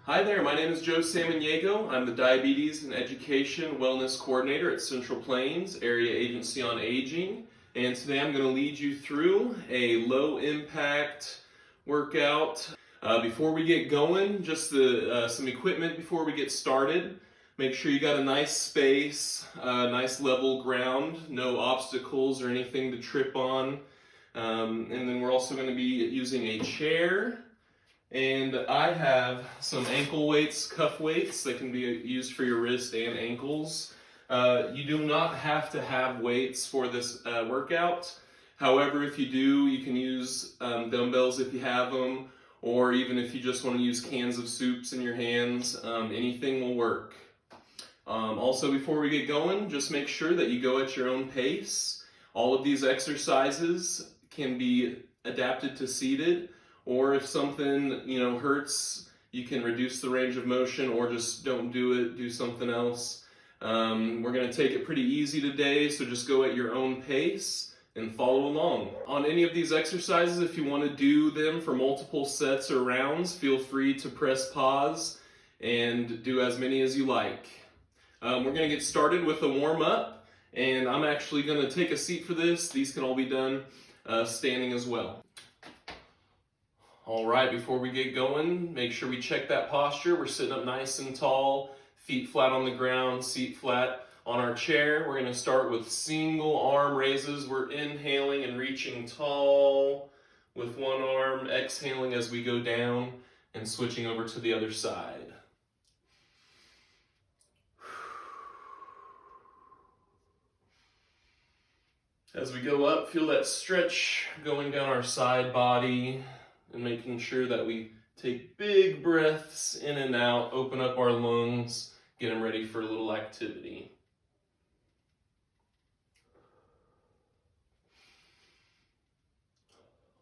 Hi there, my name is Joe Samaniego. I'm the Diabetes and Education Wellness Coordinator at Central Plains Area Agency on Aging. And today I'm going to lead you through a low impact workout. Before we get going, just some equipment before we get started. Make sure you got a nice space, nice level ground, no obstacles or anything to trip on. And then we're also going to be using a chair. And I have some ankle weights, cuff weights that can be used for your wrist and ankles. You do not have to have weights for this workout. However, if you do, you can use dumbbells if you have them, or even if you just want to use cans of soups in your hands, anything will work. Also, before we get going, just make sure that you go at your own pace. All of these exercises can be adapted to seated. Or if something, hurts, you can reduce the range of motion or just don't do it, do something else. We're going to take it pretty easy today, so just go at your own pace and follow along. On any of these exercises, if you want to do them for multiple sets or rounds, feel free to press pause and do as many as you like. We're going to get started with a warm-up, and I'm actually going to take a seat for this. These can all be done standing as well. All right, before we get going, make sure we check that posture. We're sitting up nice and tall, feet flat on the ground, seat flat on our chair. We're going to start with single arm raises. We're inhaling and reaching tall with one arm, exhaling as we go down and switching over to the other side. As we go up, feel that stretch going down our side body, and making sure that we take big breaths in and out, open up our lungs, get them ready for a little activity.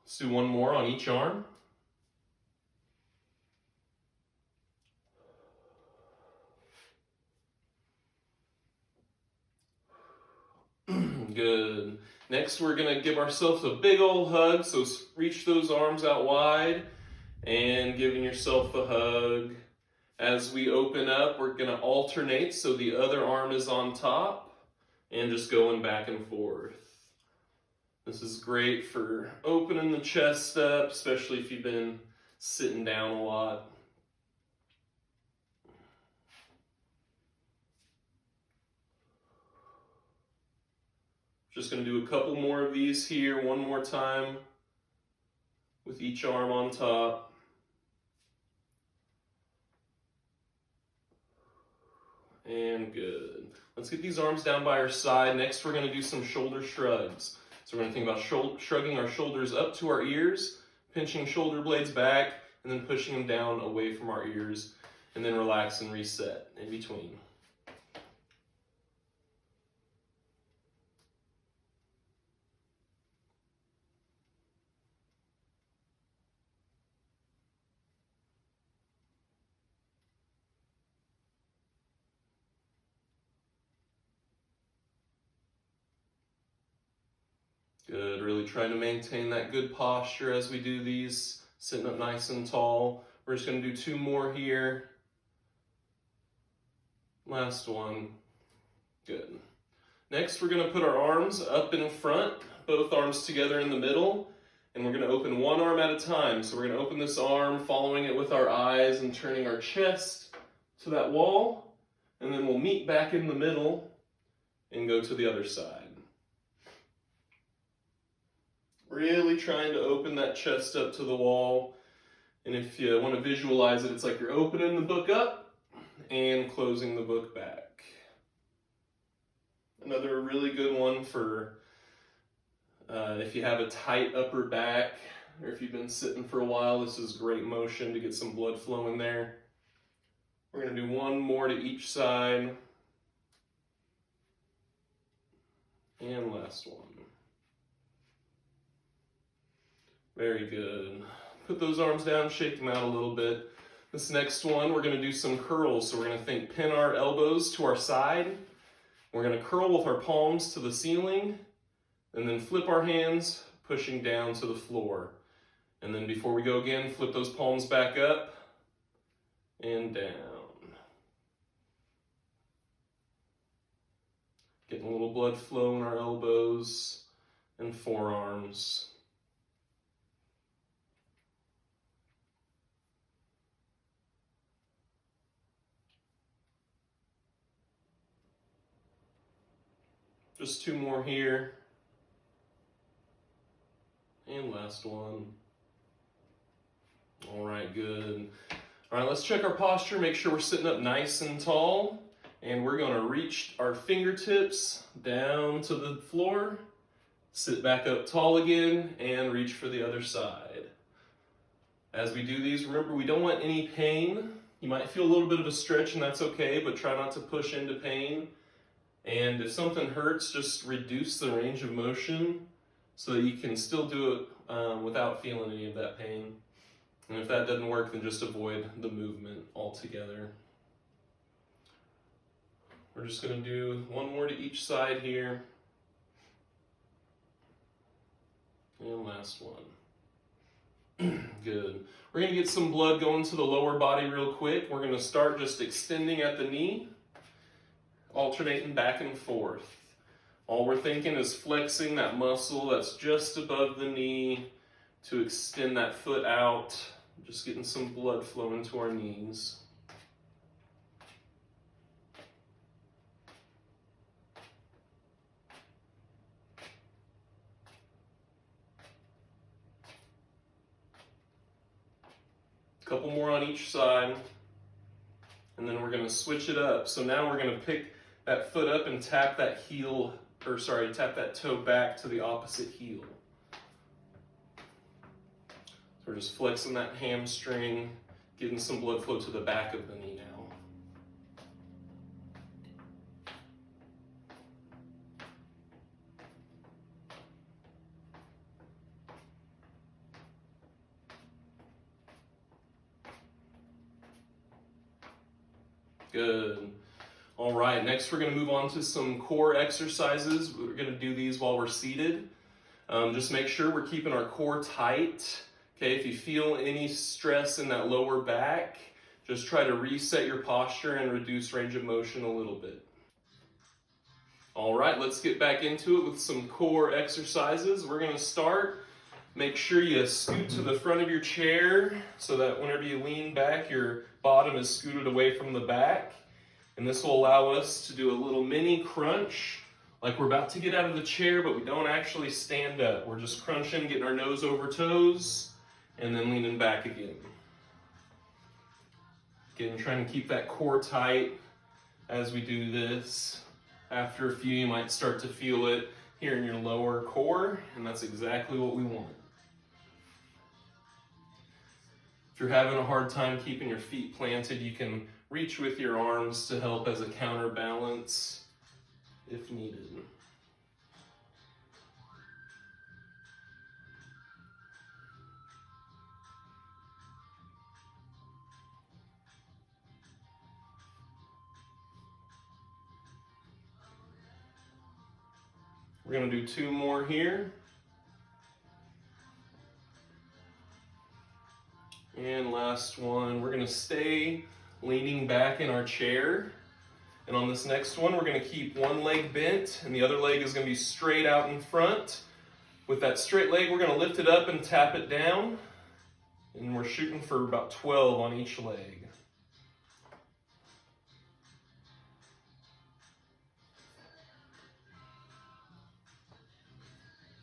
Let's do one more on each arm. Good. Next, we're going to give ourselves a big old hug, so reach those arms out wide and giving yourself a hug. As we open up, we're going to alternate, so the other arm is on top and just going back and forth. This is great for opening the chest up, especially if you've been sitting down a lot. Just going to do a couple more of these here, one more time with each arm on top. And good. Let's get these arms down by our side. Next, we're going to do some shoulder shrugs. So we're going to think about shrugging our shoulders up to our ears, pinching shoulder blades back, and then pushing them down away from our ears, and then relax and reset in between. Good, really trying to maintain that good posture as we do these, sitting up nice and tall. We're just going to do two more here. Last one. Good. Next, we're going to put our arms up in front, both arms together in the middle, and we're going to open one arm at a time. So we're going to open this arm, following it with our eyes and turning our chest to that wall, and then we'll meet back in the middle and go to the other side. Really trying to open that chest up to the wall. And if you want to visualize it, it's like you're opening the book up and closing the book back. Another really good one for if you have a tight upper back, or if you've been sitting for a while, this is great motion to get some blood flowing there. We're going to do one more to each side. And last one. Very good. Put those arms down, shake them out a little bit. This next one, we're going to do some curls. So we're going to pin our elbows to our side. We're going to curl with our palms to the ceiling, and then flip our hands, pushing down to the floor. And then before we go again, flip those palms back up and down. Getting a little blood flow in our elbows and forearms. Just 2 more here. And last one. All right, good. All right, let's check our posture, make sure we're sitting up nice and tall. And we're gonna reach our fingertips down to the floor, sit back up tall again, and reach for the other side. As we do these, remember we don't want any pain. You might feel a little bit of a stretch and that's okay, but try not to push into pain. And if something hurts, just reduce the range of motion so that you can still do it without feeling any of that pain. And if that doesn't work, then just avoid the movement altogether. We're just going to do 1 more to each side here. And last one. Good. We're going to get some blood going to the lower body real quick. We're going to start just extending at the knee, alternating back and forth. All we're thinking is flexing that muscle that's just above the knee to extend that foot out, just getting some blood flowing to our knees. Couple more on each side, and then we're going to switch it up. So now we're going to pick that foot up and tap that heel, tap that toe back to the opposite heel. So we're just flexing that hamstring, getting some blood flow to the back of the knee now. Good. All right, next we're going to move on to some core exercises. We're going to do these while we're seated. Just make sure we're keeping our core tight. Okay, if you feel any stress in that lower back, just try to reset your posture and reduce range of motion a little bit. All right, let's get back into it with some core exercises. We're going to start. Make sure you scoot to the front of your chair so that whenever you lean back, your bottom is scooted away from the back. And this will allow us to do a little mini crunch, like we're about to get out of the chair, but we don't actually stand up. We're just crunching, getting our nose over toes, and then leaning back again. Again, trying to keep that core tight as we do this. After a few, you might start to feel it here in your lower core, and that's exactly what we want. If you're having a hard time keeping your feet planted, you can reach with your arms to help as a counterbalance if needed. We're going to do 2 more here. And last one, we're going to stay leaning back in our chair. And on this next one, we're going to keep one leg bent and the other leg is going to be straight out in front. With that straight leg, we're going to lift it up and tap it down. And we're shooting for about 12 on each leg.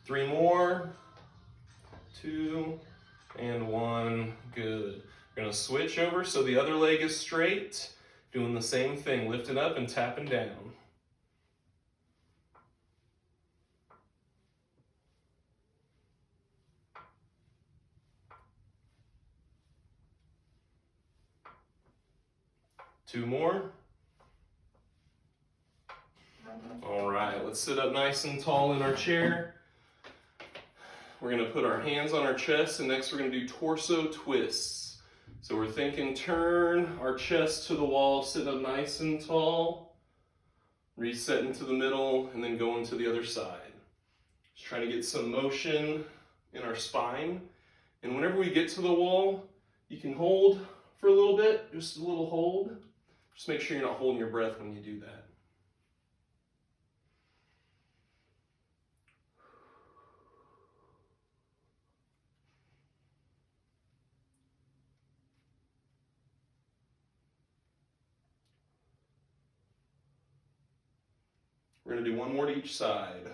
Three more. 2 and 1. Good. We're going to switch over so the other leg is straight. Doing the same thing, lifting up and tapping down. Two more. All right, let's sit up nice and tall in our chair. We're going to put our hands on our chest, and next we're going to do torso twists. So we're thinking turn our chest to the wall, sit up nice and tall, reset into the middle, and then go into the other side. Just trying to get some motion in our spine. And whenever we get to the wall, you can hold for a little bit, just a little hold. Just make sure you're not holding your breath when you do that. We're going to do one more to each side.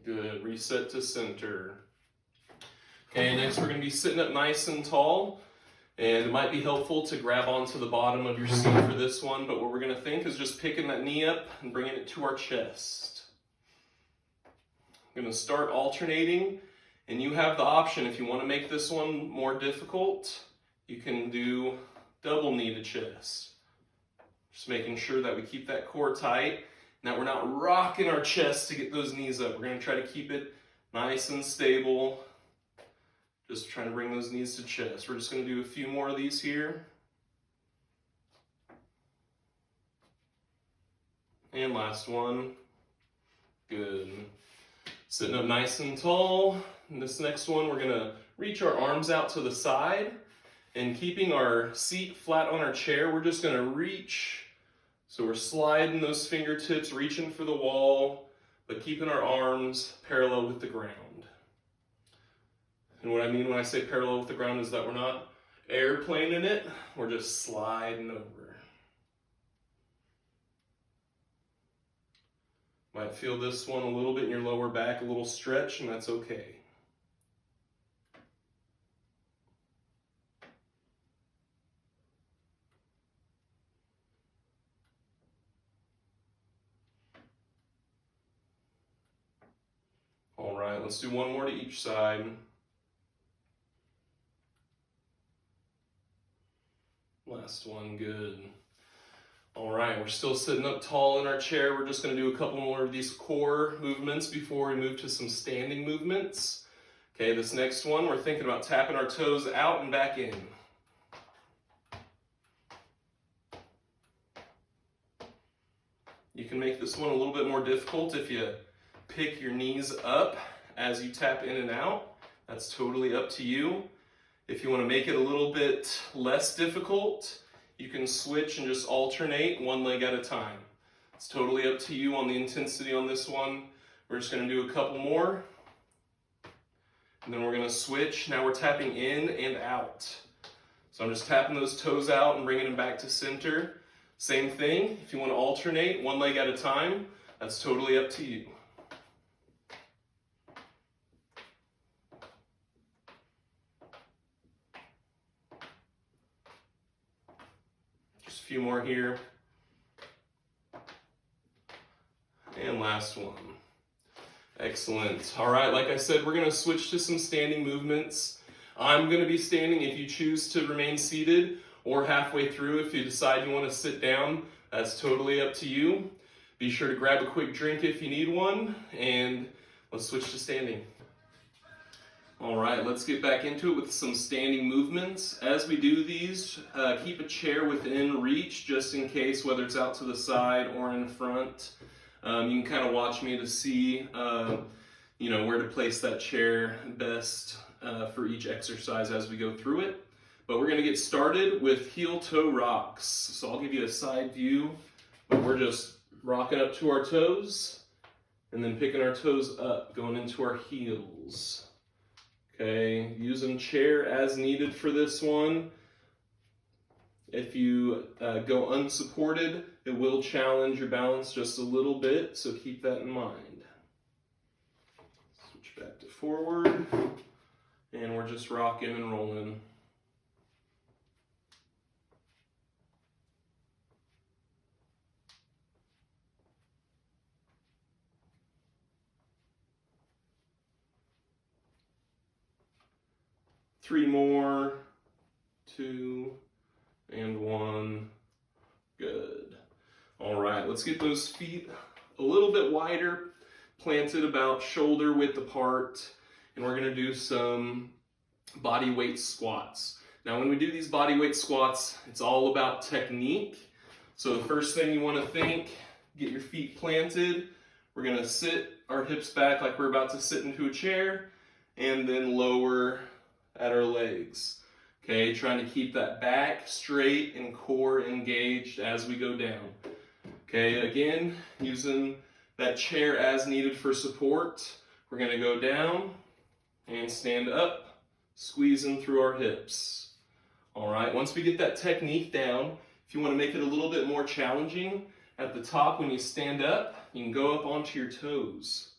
Good, reset to center. Okay, next we're going to be sitting up nice and tall, and it might be helpful to grab onto the bottom of your seat for this one, but what we're going to think is just picking that knee up and bringing it to our chest. I'm going to start alternating, and you have the option, if you want to make this one more difficult, you can do double knee to chest. Just making sure that we keep that core tight, and that we're not rocking our chest to get those knees up. We're going to try to keep it nice and stable. Just trying to bring those knees to chest. We're just going to do a few more of these here. And last one. Good. Sitting up nice and tall. And this next one, we're going to reach our arms out to the side. And keeping our seat flat on our chair, we're just going to reach. So we're sliding those fingertips, reaching for the wall, but keeping our arms parallel with the ground. And what I mean when I say parallel with the ground is that we're not airplaning it, we're just sliding over. Might feel this one a little bit in your lower back, a little stretch, and that's okay. All right, let's do one more to each side. Last one, good. All right, we're still sitting up tall in our chair. We're just going to do a couple more of these core movements before we move to some standing movements. Okay, this next one, we're thinking about tapping our toes out and back in. You can make this one a little bit more difficult if you pick your knees up as you tap in and out. That's totally up to you. If you want to make it a little bit less difficult, you can switch and just alternate one leg at a time. It's totally up to you on the intensity on this one. We're just going to do a couple more, and then we're going to switch. Now we're tapping in and out. So I'm just tapping those toes out and bringing them back to center. Same thing, if you want to alternate one leg at a time, that's totally up to you. Just a few more here. And last one. Excellent. All right, like I said, we're going to switch to some standing movements. I'm going to be standing. If you choose to remain seated or halfway through, if you decide you want to sit down, that's totally up to you. Be sure to grab a quick drink if you need one, and let's switch to standing. All right, let's get back into it with some standing movements. As we do these, keep a chair within reach just in case, whether it's out to the side or in front. You can kind of watch me to see where to place that chair best for each exercise as we go through it. But we're going to get started with heel-toe rocks. So I'll give you a side view, but we're just rocking up to our toes and then picking our toes up, going into our heels. Okay, using chair as needed for this one. If you go unsupported, it will challenge your balance just a little bit, so keep that in mind. Switch back to forward, and we're just rocking and rolling. Three more, 2, and 1. Good. All right, let's get those feet a little bit wider, planted about shoulder width apart, and we're gonna do some body weight squats. Now, when we do these body weight squats, it's all about technique. So the first thing you wanna think, get your feet planted. We're gonna sit our hips back like we're about to sit into a chair, and then lower at our legs. Okay, trying to keep that back straight and core engaged as we go down. Okay, again, using that chair as needed for support. We're going to go down and stand up, squeezing through our hips. All right, once we get that technique down, if you want to make it a little bit more challenging, at the top when you stand up, you can go up onto your toes.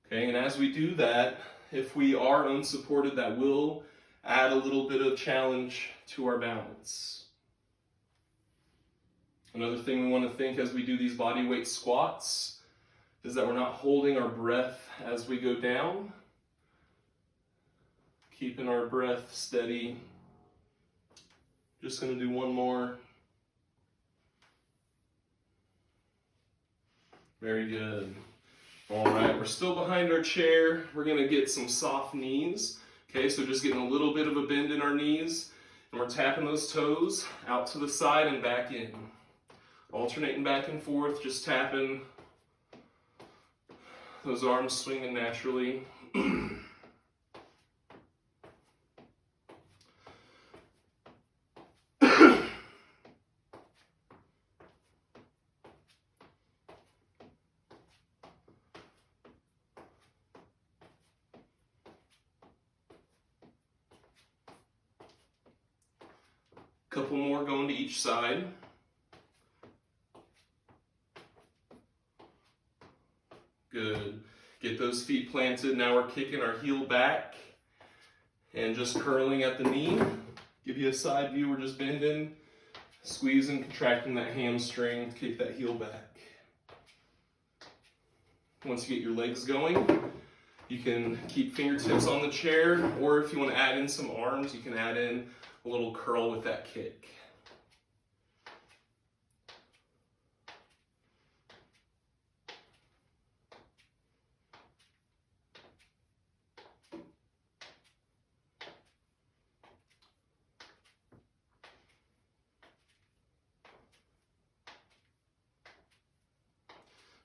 Okay, and as we do that, if we are unsupported, that will add a little bit of challenge to our balance. Another thing we want to think as we do these body weight squats is that we're not holding our breath as we go down. Keeping our breath steady. Just going to do one more. Very good. All right, we're still behind our chair. We're going to get some soft knees. Okay, so just getting a little bit of a bend in our knees, and we're tapping those toes out to the side and back in. Alternating back and forth, just tapping those arms swinging naturally. Couple more going to each side. Good. Get those feet planted. Now we're kicking our heel back and just curling at the knee. Give you a side view. We're just bending, squeezing, contracting that hamstring, kick that heel back. Once you get your legs going, you can keep fingertips on the chair, or if you want to add in some arms, you can add in a little curl with that kick.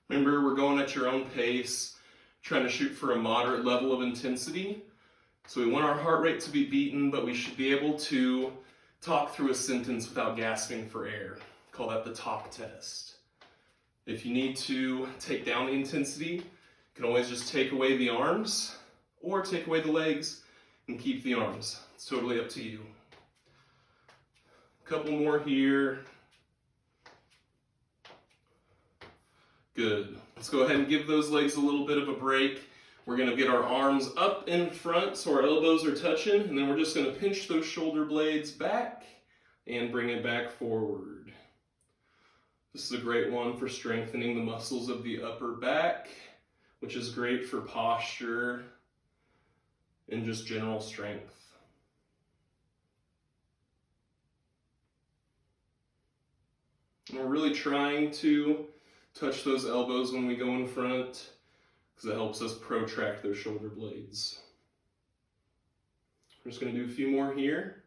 Remember, we're going at your own pace, trying to shoot for a moderate level of intensity. So we want our heart rate to be beaten, but we should be able to talk through a sentence without gasping for air. Call that the talk test. If you need to take down the intensity, you can always just take away the arms or take away the legs and keep the arms. It's totally up to you. A couple more here. Good. Let's go ahead and give those legs a little bit of a break. We're going to get our arms up in front so our elbows are touching, and then we're just going to pinch those shoulder blades back and bring it back forward. This is a great one for strengthening the muscles of the upper back, which is great for posture and just general strength. And we're really trying to touch those elbows when we go in front, because it helps us protract those shoulder blades. We're just going to do a few more here.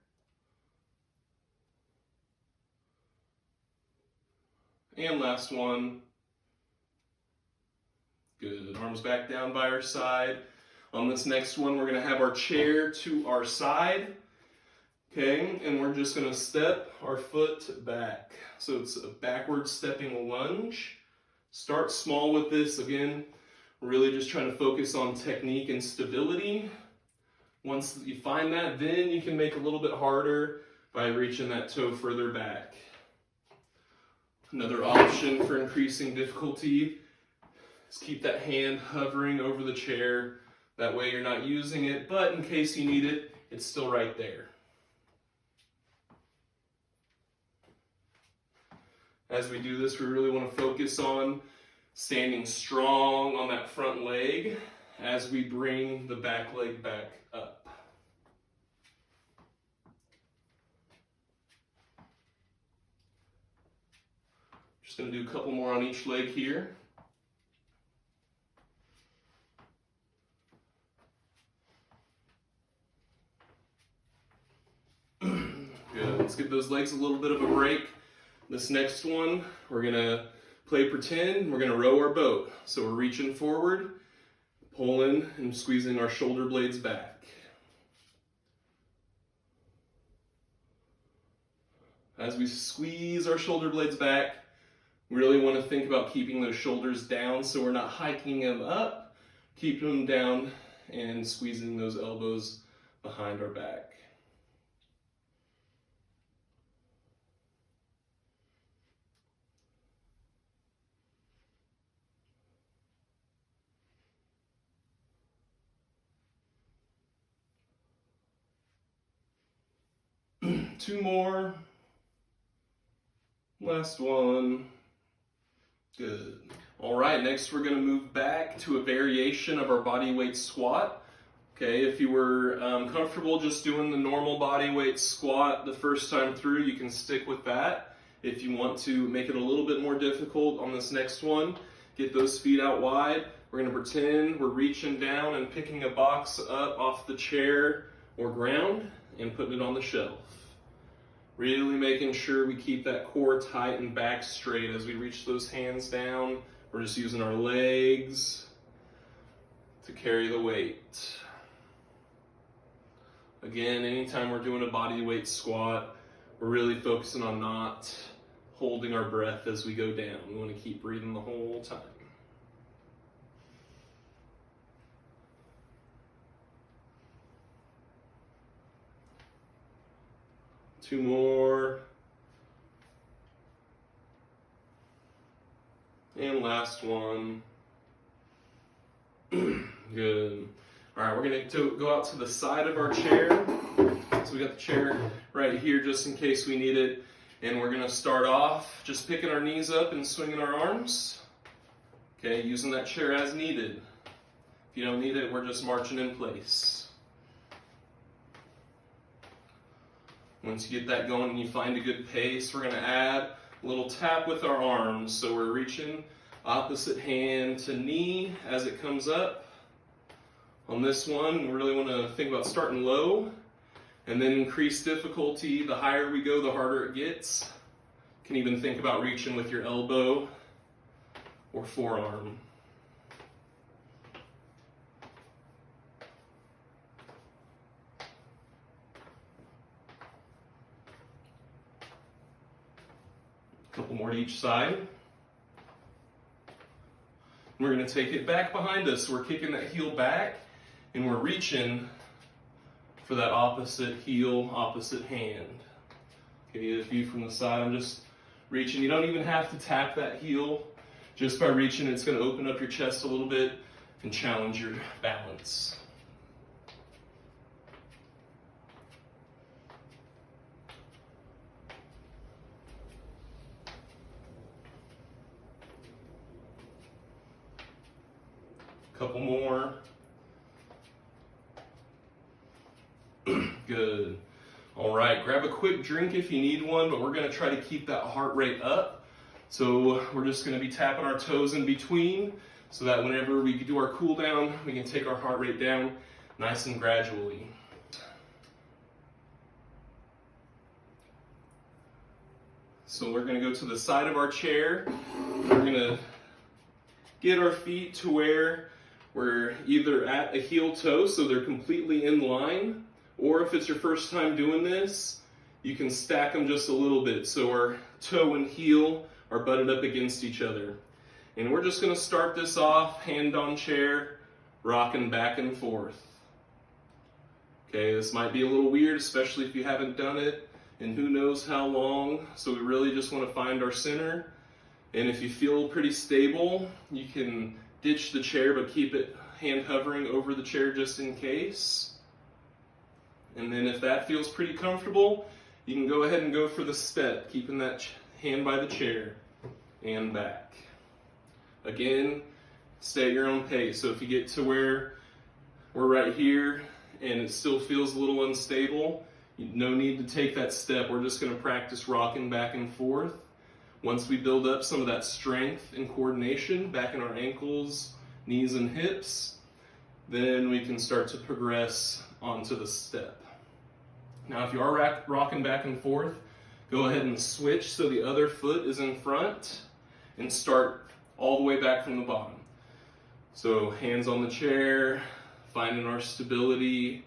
And last one. Good. Arms back down by our side. On this next one, we're going to have our chair to our side. Okay, and we're just going to step our foot back. So it's a backward stepping lunge. Start small with this. Again, really just trying to focus on technique and stability. Once you find that, then you can make it a little bit harder by reaching that toe further back. Another option for increasing difficulty is keep that hand hovering over the chair. That way you're not using it, but in case you need it, it's still right there. As we do this, we really want to focus on standing strong on that front leg as we bring the back leg back up. Just going to do a couple more on each leg here. Good. Let's give those legs a little bit of a break. This next one, we're going to play pretend, we're gonna row our boat. So we're reaching forward, pulling and squeezing our shoulder blades back. As we squeeze our shoulder blades back, we really want to think about keeping those shoulders down so we're not hiking them up, keeping them down and squeezing those elbows behind our back. Two more. Last one. Good. All right, next we're going to move back to a variation of our body weight squat. Okay, if you were comfortable just doing the normal body weight squat the first time through, you can stick with that. If you want to make it a little bit more difficult on this next one, get those feet out wide. We're going to pretend we're reaching down and picking a box up off the chair or ground and putting it on the shelf. Really making sure we keep that core tight and back straight as we reach those hands down. We're just using our legs to carry the weight. Again, anytime we're doing a body weight squat, we're really focusing on not holding our breath as we go down. We want to keep breathing the whole time. Two more. And last one. Good. All right, we're going to go out to the side of our chair. So we got the chair right here just in case we need it. And we're going to start off just picking our knees up and swinging our arms. Okay, using that chair as needed. If you don't need it, we're just marching in place. Once you get that going and you find a good pace, we're going to add a little tap with our arms. So we're reaching opposite hand to knee as it comes up. On this one, we really want to think about starting low and then increase difficulty. The higher we go, the harder it gets. You can even think about reaching with your elbow or forearm. Couple more to each side. We're going to take it back behind us. We're kicking that heel back and we're reaching for that opposite heel, opposite hand. Okay, the view from the side, I'm just reaching. You don't even have to tap that heel. Just by reaching, it's going to open up your chest a little bit and challenge your balance. Couple more. Good. All right, grab a quick drink if you need one, but we're going to try to keep that heart rate up. So we're just going to be tapping our toes in between so that whenever we do our cool down, we can take our heart rate down nice and gradually. So we're going to go to the side of our chair. We're going to get our feet to where we're either at a heel toe, so they're completely in line, or if it's your first time doing this, you can stack them just a little bit so our toe and heel are butted up against each other. And we're just going to start this off, hand on chair, rocking back and forth. Okay, this might be a little weird, especially if you haven't done it in who knows how long, so we really just want to find our center. And if you feel pretty stable, you can ditch the chair, but keep it hand hovering over the chair just in case. And then if that feels pretty comfortable, you can go ahead and go for the step, keeping that hand by the chair and back. Again, stay at your own pace. So if you get to where we're right here and it still feels a little unstable, no need to take that step. We're just going to practice rocking back and forth. Once we build up some of that strength and coordination back in our ankles, knees, and hips, then we can start to progress onto the step. Now, if you are rocking back and forth, go ahead and switch so the other foot is in front, and start all the way back from the bottom. So hands on the chair, finding our stability.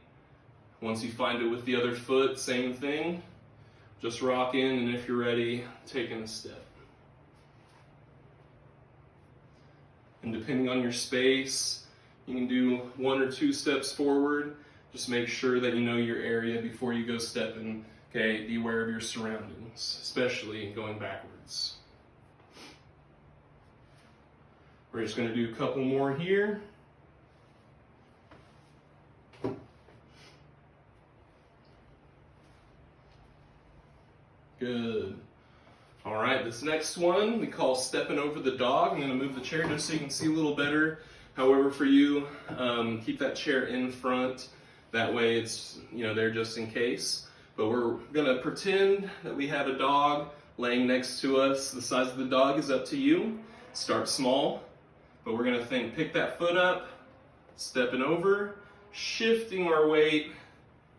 Once you find it with the other foot, same thing. Just rock in, and if you're ready, taking a step. And depending on your space, you can do 1 or 2 steps forward. Just make sure that you know your area before you go stepping. Okay, be aware of your surroundings, especially going backwards. We're just going to do a couple more here. Good. All right, this next one we call stepping over the dog. I'm going to move the chair just so you can see a little better. However, for you, keep that chair in front. That way it's, there just in case. But we're going to pretend that we have a dog laying next to us. The size of the dog is up to you. Start small, but we're going to pick that foot up, stepping over, shifting our weight,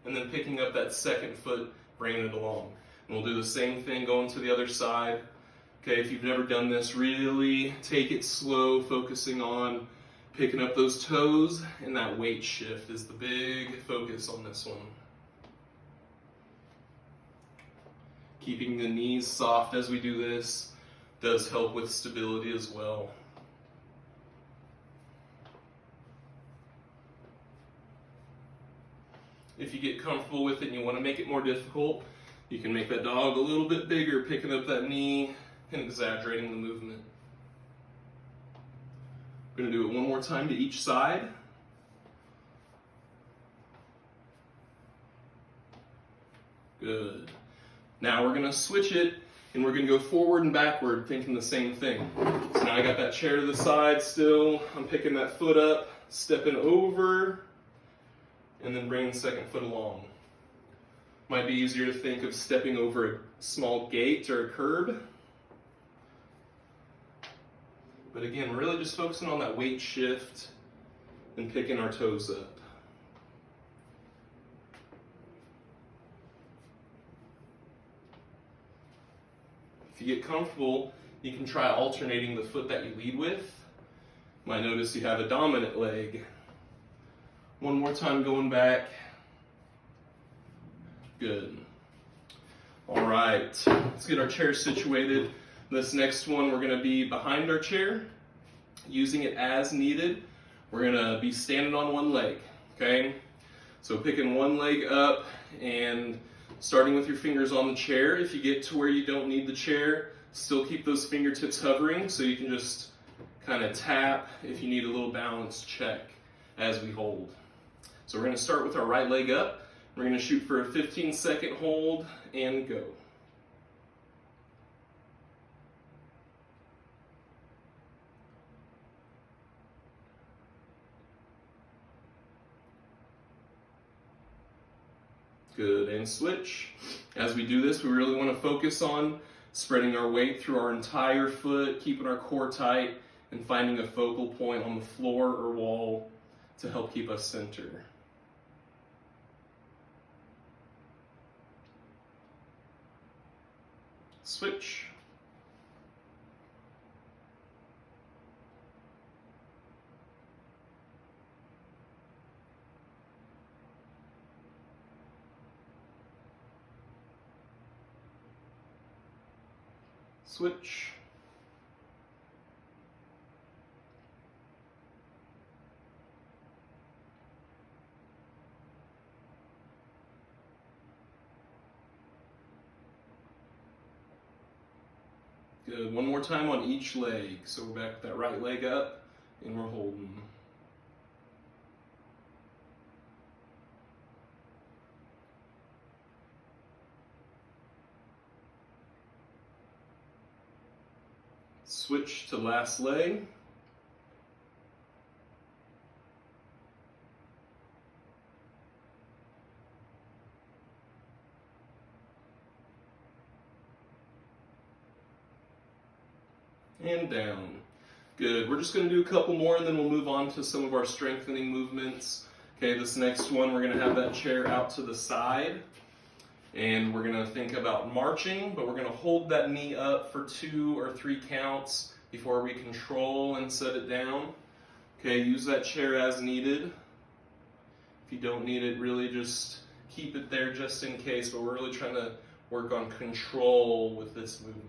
and then picking up that second foot, bringing it along. And we'll do the same thing going to the other side. Okay, if you've never done this, really take it slow, focusing on picking up those toes, and that weight shift is the big focus on this one. Keeping the knees soft as we do this does help with stability as well. If you get comfortable with it and you want to make it more difficult, you can make that dog a little bit bigger, picking up that knee and exaggerating the movement. We're going to do it one more time to each side. Good. Now we're going to switch it, and we're going to go forward and backward, thinking the same thing. So now I got that chair to the side still. I'm picking that foot up, stepping over, and then bringing the second foot along. Might be easier to think of stepping over a small gate or a curb. But again, we're really just focusing on that weight shift and picking our toes up. If you get comfortable, you can try alternating the foot that you lead with. You might notice you have a dominant leg. One more time going back. Good. All right, let's get our chair situated. This next one, we're going to be behind our chair, using it as needed. We're going to be standing on one leg, okay? So picking one leg up and starting with your fingers on the chair. If you get to where you don't need the chair, still keep those fingertips hovering so you can just kind of tap if you need a little balance check as we hold. So we're going to start with our right leg up. We're going to shoot for a 15-second hold and go. Good, and switch. As we do this, we really want to focus on spreading our weight through our entire foot, keeping our core tight, and finding a focal point on the floor or wall to help keep us centered. Switch. Switch. Good. One more time on each leg. So we're back with that right leg up, and we're holding. Switch to last leg. And down. Good. We're just going to do a couple more and then we'll move on to some of our strengthening movements. Okay, this next one we're going to have that chair out to the side. And we're going to think about marching, but we're going to hold that knee up for 2 or 3 counts, before we control and set it down. Okay, use that chair as needed. If you don't need it, really just keep it there just in case, but we're really trying to work on control with this movement.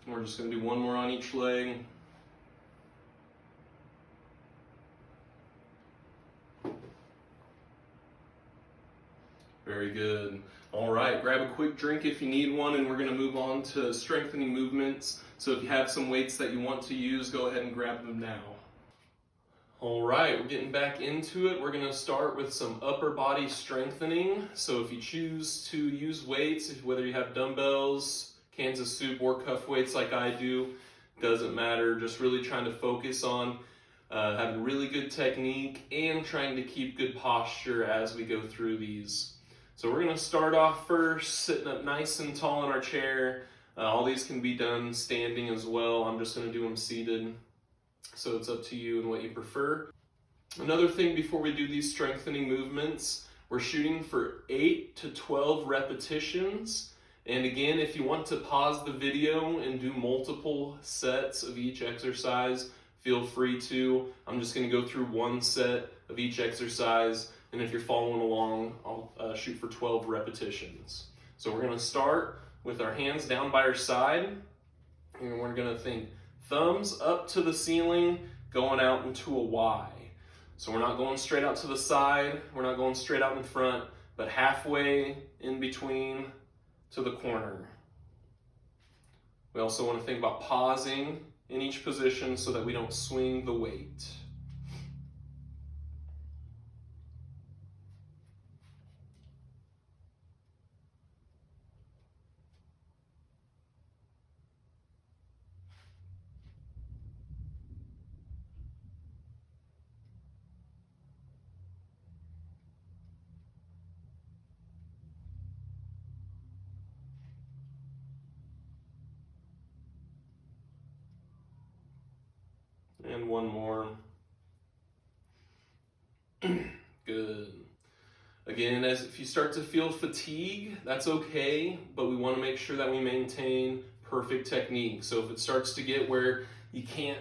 We're just going to do one more on each leg. Very good. All right, grab a quick drink if you need one, and we're going to move on to strengthening movements. So if you have some weights that you want to use, go ahead and grab them now. All right, we're getting back into it. We're going to start with some upper body strengthening. So if you choose to use weights, whether you have dumbbells, Kansas soup, or cuff weights like I do, doesn't matter. Just really trying to focus on having really good technique and trying to keep good posture as we go through these. So we're going to start off first sitting up nice and tall in our chair. All these can be done standing as well. I'm just going to do them seated. So it's up to you and what you prefer. Another thing before we do these strengthening movements, we're shooting for 8 to 12 repetitions. And again, if you want to pause the video and do multiple sets of each exercise, feel free to. I'm just going to go through one set of each exercise, and if you're following along, I'll shoot for 12 repetitions. So we're going to start with our hands down by our side, and we're going to think thumbs up to the ceiling, going out into a Y. So we're not going straight out to the side, we're not going straight out in front, but halfway in between to the corner. We also want to think about pausing in each position so that we don't swing the weight. And one more. Good. Again, if you start to feel fatigue, that's okay, but we want to make sure that we maintain perfect technique. So if it starts to get where you can't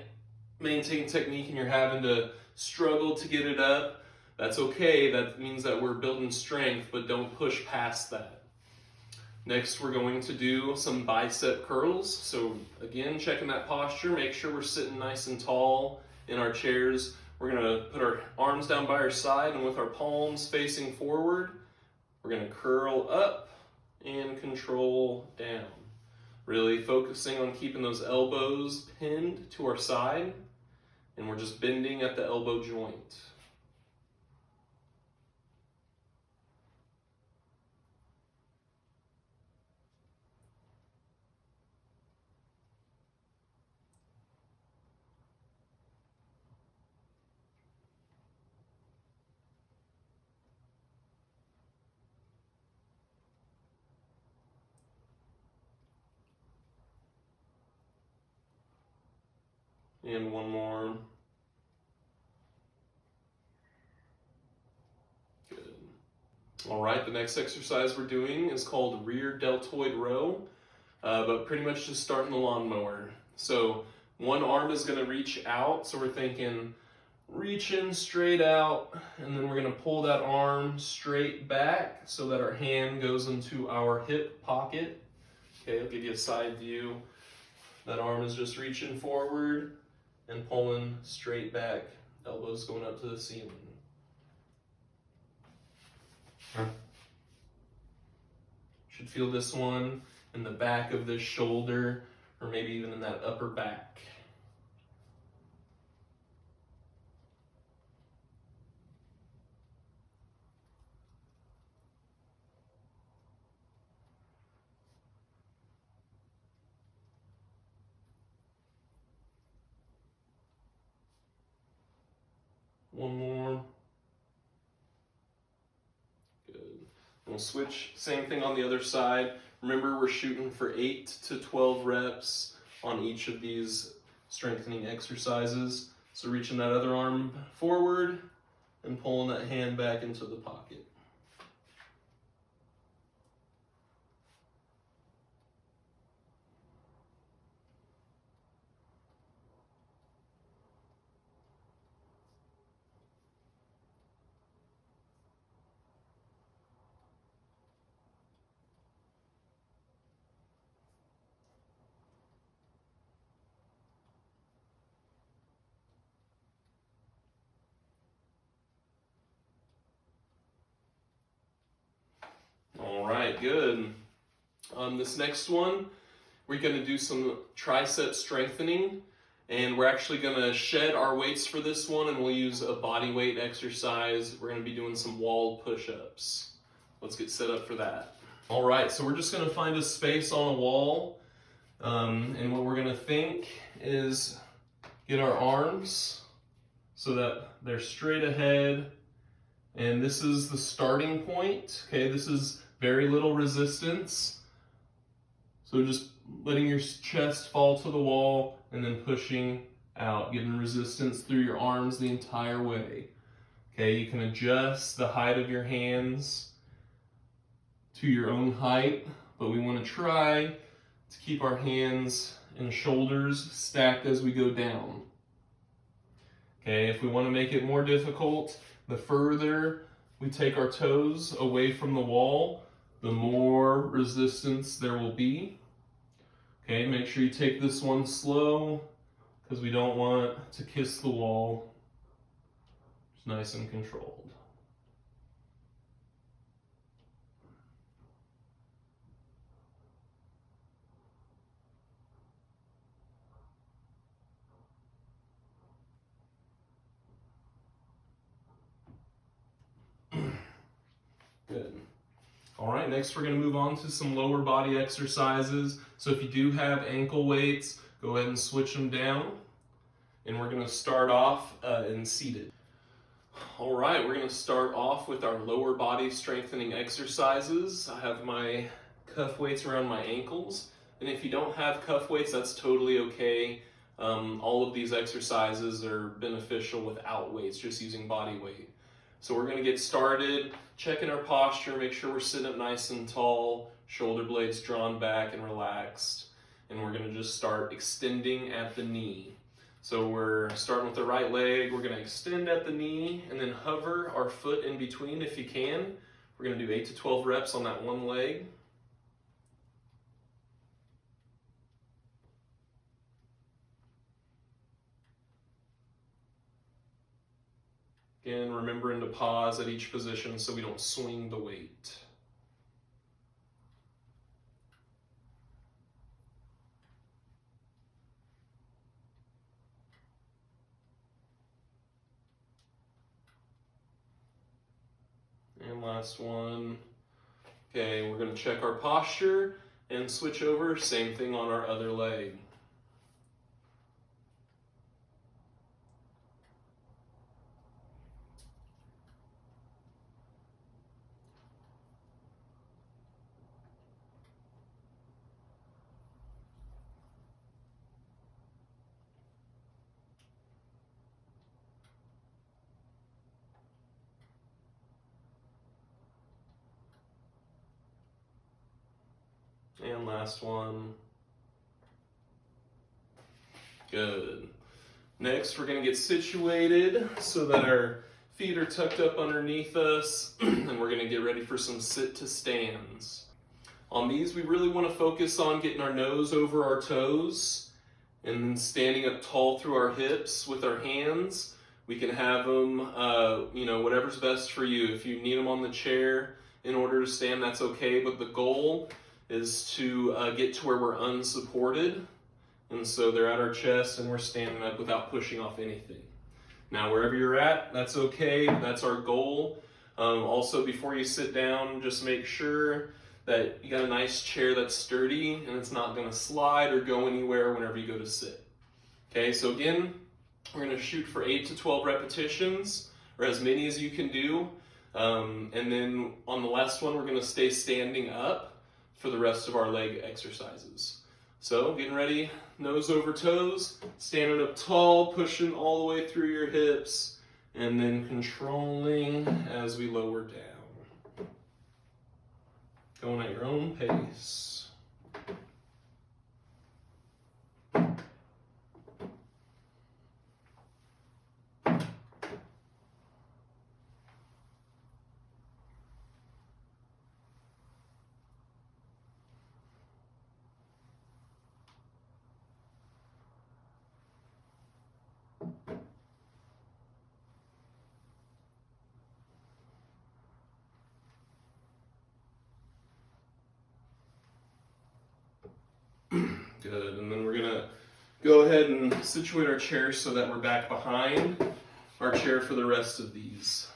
maintain technique and you're having to struggle to get it up, that's okay. That means that we're building strength, but don't push past that. Next, we're going to do some bicep curls. So again, checking that posture, make sure we're sitting nice and tall in our chairs. We're going to put our arms down by our side, and with our palms facing forward, we're going to curl up and control down. Really focusing on keeping those elbows pinned to our side, and we're just bending at the elbow joint. And one more. Good. All right, the next exercise we're doing is called rear deltoid row, but pretty much just starting the lawnmower. So one arm is going to reach out, so we're thinking reaching straight out, and then we're going to pull that arm straight back so that our hand goes into our hip pocket. Okay, I'll give you a side view. That arm is just reaching forward and pulling straight back, elbows going up to the ceiling. Should feel this one in the back of the shoulder, or maybe even in that upper back. One more. We'll switch, same thing on the other side. Remember, we're shooting for 8 to 12 reps on each of these strengthening exercises. So reaching that other arm forward and pulling that hand back into the pocket. All right, good. This next one, we're going to do some tricep strengthening, and we're actually going to shed our weights for this one, and we'll use a body weight exercise. We're going to be doing some wall push-ups. Let's get set up for that. All right, so we're just going to find a space on a wall, and what we're going to think is get our arms so that they're straight ahead, and this is the starting point. Okay, this is very little resistance. So just letting your chest fall to the wall and then pushing out, getting resistance through your arms the entire way. Okay, you can adjust the height of your hands to your own height, but we want to try to keep our hands and shoulders stacked as we go down. Okay, if we want to make it more difficult, the further we take our toes away from the wall, the more resistance there will be. Okay, make sure you take this one slow because we don't want to kiss the wall. It's nice and controlled. Good. All right, next we're going to move on to some lower body exercises. So if you do have ankle weights, go ahead and switch them down. And we're going to start off in seated. All right, we're going to start off with our lower body strengthening exercises. I have my cuff weights around my ankles. And if you don't have cuff weights, that's totally okay. All of these exercises are beneficial without weights, just using body weight. So we're going to get started, checking our posture, make sure we're sitting up nice and tall, shoulder blades drawn back and relaxed. And we're going to just start extending at the knee. So we're starting with the right leg, we're going to extend at the knee and then hover our foot in between if you can. We're going to do 8 to 12 reps on that one leg. Again, remembering to pause at each position so we don't swing the weight. And last one. Okay, we're going to check our posture and switch over. Same thing on our other leg. And last one. Good. Next, we're going to get situated so that our feet are tucked up underneath us, and we're going to get ready for some sit to stands. On these, we really want to focus on getting our nose over our toes and then standing up tall through our hips with our hands. We can have them, whatever's best for you. If you need them on the chair in order to stand, that's okay, but the goal is to get to where we're unsupported, and so they're at our chest and we're standing up without pushing off anything. Now wherever you're at, that's okay, that's our goal. Also, before you sit down, just make sure that you got a nice chair that's sturdy and it's not going to slide or go anywhere whenever you go to sit. Okay, so again, we're going to shoot for 8 to 12 repetitions, or as many as you can do. And then on the last one, we're going to stay standing up for the rest of our leg exercises. So getting ready, nose over toes, standing up tall, pushing all the way through your hips, and then controlling as we lower down. Going at your own pace. Good, and then we're gonna go ahead and situate our chair so that we're back behind our chair for the rest of these.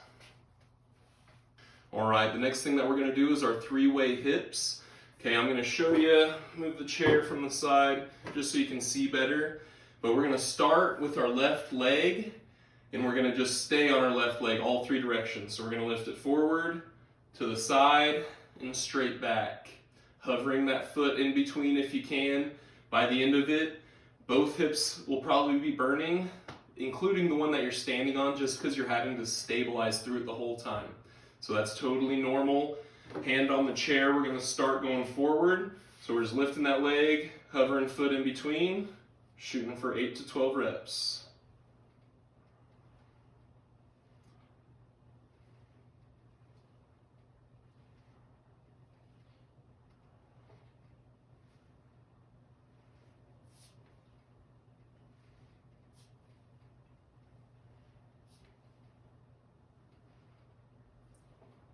All right, the next thing that we're gonna do is our three-way hips. Okay, I'm gonna show you, move the chair from the side just so you can see better. But we're gonna start with our left leg, and we're gonna just stay on our left leg all three directions. So we're gonna lift it forward, to the side, and straight back. Hovering that foot in between if you can. By the end of it, both hips will probably be burning, including the one that you're standing on, just because you're having to stabilize through it the whole time. So that's totally normal. Hand on the chair, we're going to start going forward. So we're just lifting that leg, hovering foot in between, shooting for 8 to 12 reps.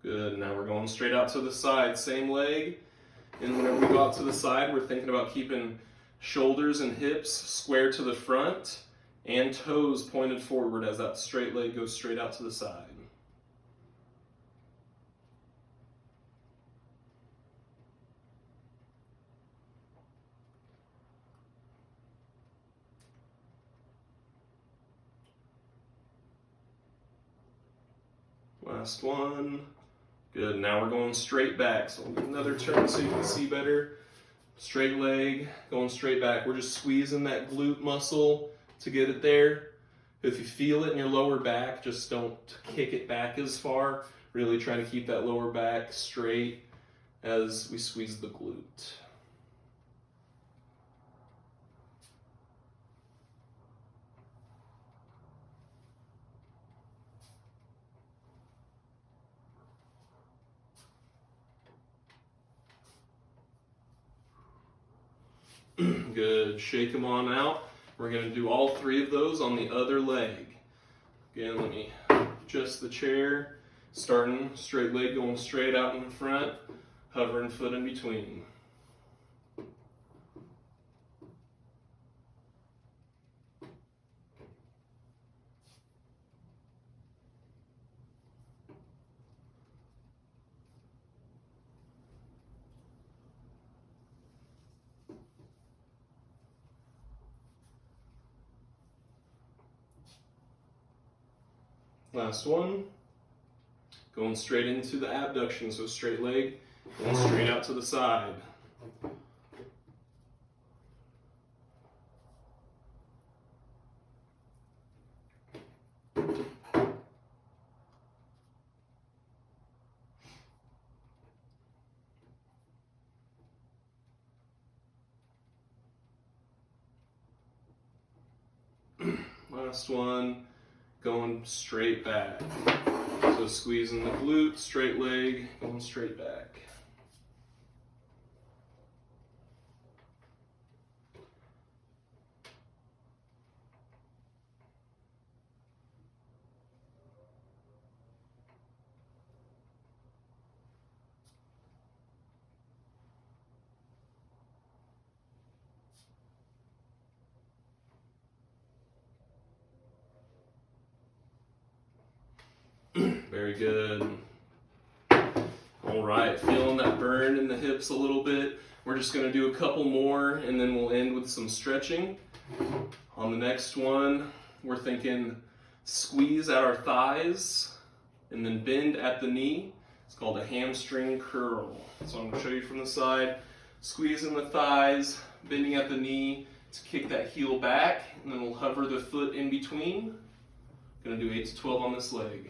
Good, now we're going straight out to the side, same leg. And whenever we go out to the side, we're thinking about keeping shoulders and hips square to the front and toes pointed forward as that straight leg goes straight out to the side. Last one. Good, now we're going straight back. So another turn so you can see better. Straight leg, going straight back. We're just squeezing that glute muscle to get it there. If you feel it in your lower back, just don't kick it back as far. Really try to keep that lower back straight as we squeeze the glute. Good, shake them on out. We're going to do all three of those on the other leg. Again, let me adjust the chair. Starting straight leg going straight out in the front, hovering foot in between. Last one. Going straight into the abduction, so straight leg, going straight out to the side. Last one, going straight back. So squeezing the glute, straight leg, going straight back. Very good. All right, feeling that burn in the hips a little bit. We're just gonna do a couple more and then we'll end with some stretching. On the next one, we're thinking squeeze at our thighs and then bend at the knee. It's called a hamstring curl. So I'm going to show you from the side. Squeezing the thighs, bending at the knee to kick that heel back, and then we'll hover the foot in between. Going to do 8 to 12 on this leg.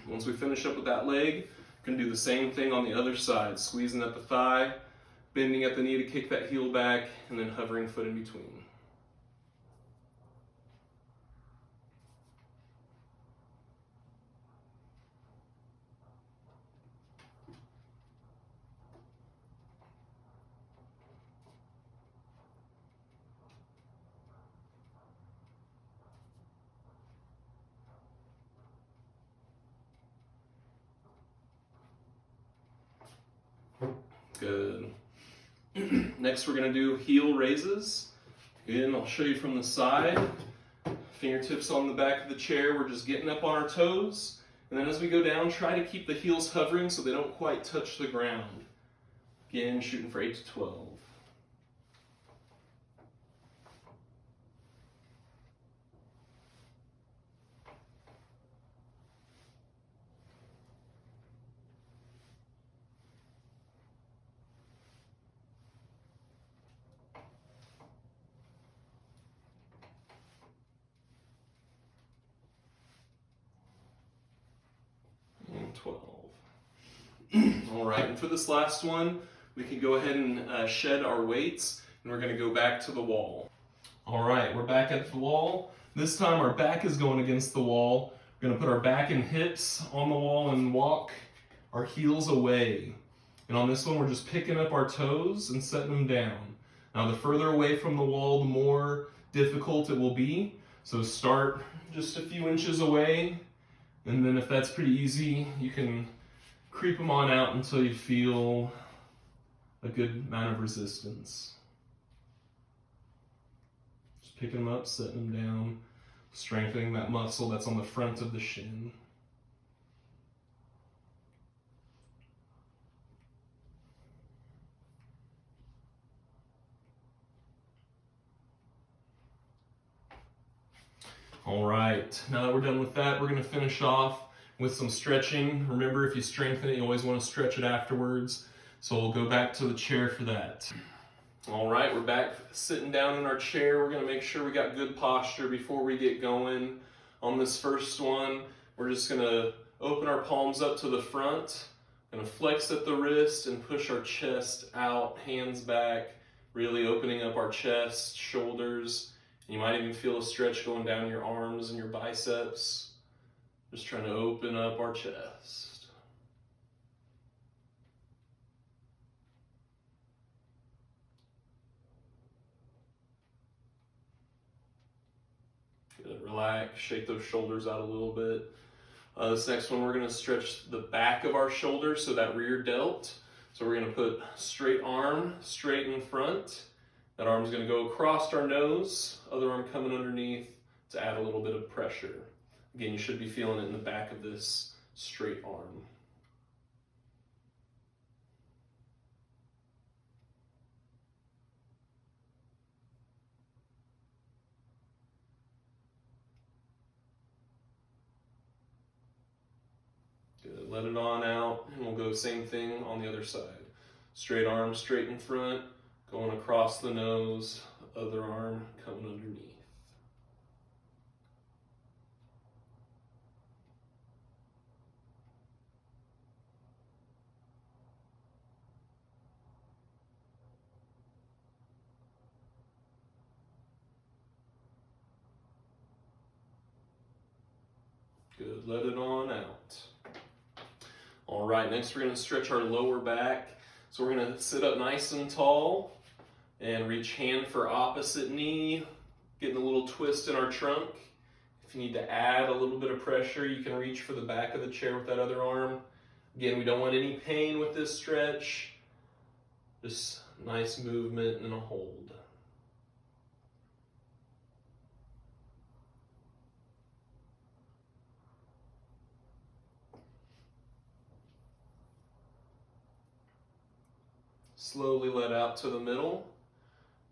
Once we finish up with that leg, we're going to do the same thing on the other side. Squeezing at the thigh, bending at the knee to kick that heel back, and then hovering foot in between. Good. Next we're going to do heel raises. Again, I'll show you from the side. Fingertips on the back of the chair. We're just getting up on our toes. And then as we go down, try to keep the heels hovering so they don't quite touch the ground. Again, shooting for 8 to 12. And 12. All right, and for this last one, we can go ahead and shed our weights, and we're going to go back to the wall. All right, we're back at the wall. This time our back is going against the wall. We're going to put our back and hips on the wall and walk our heels away. And on this one, we're just picking up our toes and setting them down. Now, the further away from the wall, the more difficult it will be. So start just a few inches away, and then if that's pretty easy, you can creep them on out until you feel a good amount of resistance. Just picking them up, setting them down, strengthening that muscle that's on the front of the shin. All right, now that we're done with that, we're going to finish off with some stretching. Remember, if you strengthen it, you always want to stretch it afterwards. So we'll go back to the chair for that. All right, we're back sitting down in our chair. We're going to make sure we got good posture before we get going. On this first one, we're just going to open our palms up to the front, going to flex at the wrist and push our chest out, hands back, really opening up our chest, shoulders. You might even feel a stretch going down your arms and your biceps. Just trying to open up our chest. Good. Relax, shake those shoulders out a little bit. This next one, we're going to stretch the back of our shoulders, so that rear delt. So we're going to put straight arm straight in front. That arm's going to go across our nose, other arm coming underneath to add a little bit of pressure. Again, you should be feeling it in the back of this straight arm. Good. Let it on out, and we'll go same thing on the other side. Straight arm straight in front, going across the nose, other arm coming underneath. Good, let it on out. All right, next we're going to stretch our lower back. So we're going to sit up nice and tall and reach hand for opposite knee, getting a little twist in our trunk. If you need to add a little bit of pressure, you can reach for the back of the chair with that other arm. Again, we don't want any pain with this stretch. Just Nice movement and a hold. Slowly let out to the middle,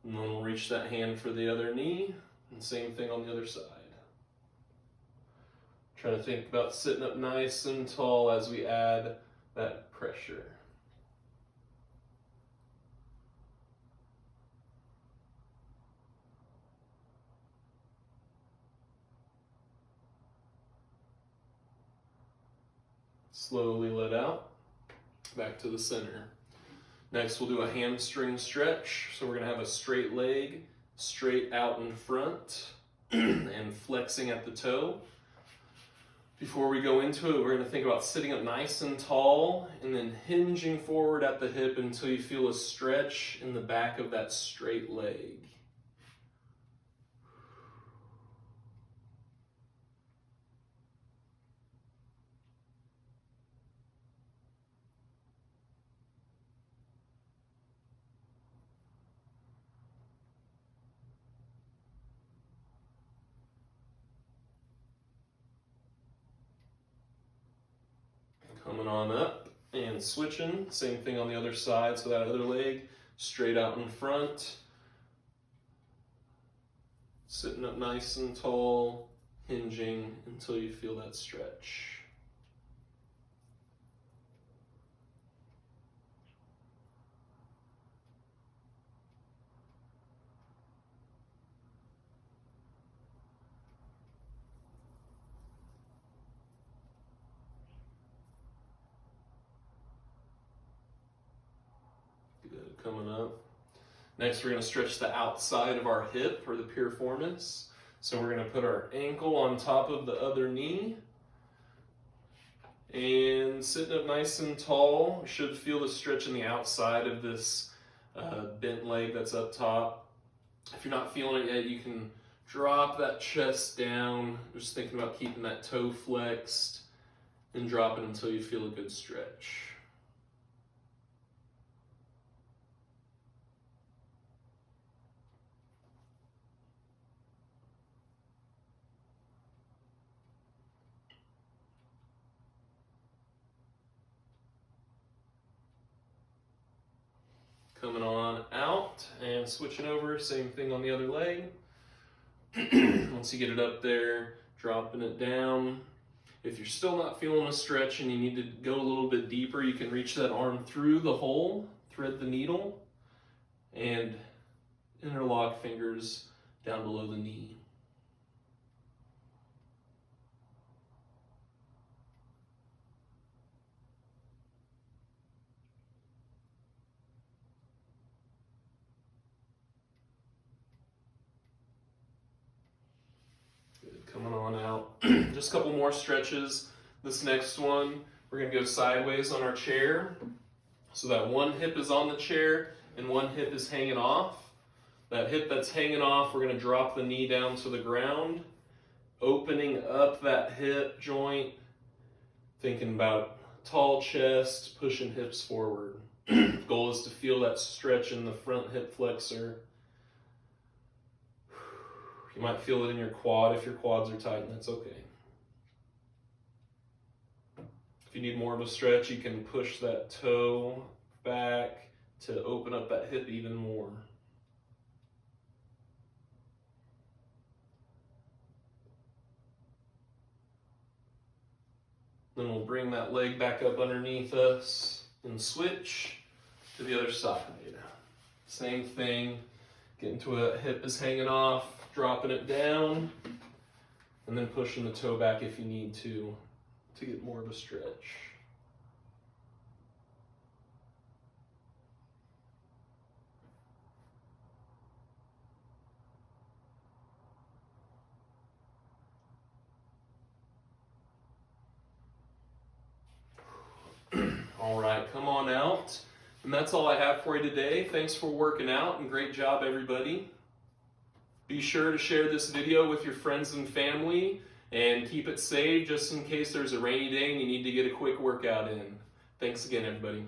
and then we'll reach that hand for the other knee, and same thing on the other side. Try to think about sitting up nice and tall as we add that pressure. Slowly let out, back to the center. Next, we'll do a hamstring stretch. So we're gonna have a straight leg, straight out in front, and flexing at the toe. Before we go into it, we're gonna think about sitting up nice and tall, and then hinging forward at the hip until you feel a stretch in the back of that straight leg. Coming on up and switching, same thing on the other side, so that other leg straight out in front. Sitting up nice and tall, hinging until you feel that stretch. Good, coming up. Next, we're going to stretch the outside of our hip, or the piriformis. So we're going to put our ankle on top of the other knee. And sitting up nice and tall, we should feel the stretch in the outside of this bent leg that's up top. If you're not feeling it yet, you can drop that chest down, just thinking about keeping that toe flexed, and drop it until you feel a good stretch. Coming on out and switching over, same thing on the other leg. Once you get it up there, dropping it down. If you're still not feeling a stretch and you need to go a little bit deeper, you can reach that arm through the hole, thread the needle, and interlock fingers down below the knee. Coming on out. Just a couple more stretches. This next one, we're going to go sideways on our chair. So that one hip is on the chair and one hip is hanging off. That hip that's hanging off, we're going to drop the knee down to the ground, opening up that hip joint, thinking about tall chest, pushing hips forward. The goal is to feel that stretch in the front hip flexor. You might feel it in your quad if your quads are tight, and that's okay. If you need more of a stretch, you can push that toe back to open up that hip even more. Then we'll bring that leg back up underneath us and switch to the other side. Same thing, getting to a hip is hanging off, dropping it down, and then pushing the toe back if you need to get more of a stretch. All right, come on out. And that's all I have for you today. Thanks for working out, and great job, everybody. Be sure to share this video with your friends and family, and keep it saved just in case there's a rainy day and you need to get a quick workout in. Thanks again, everybody.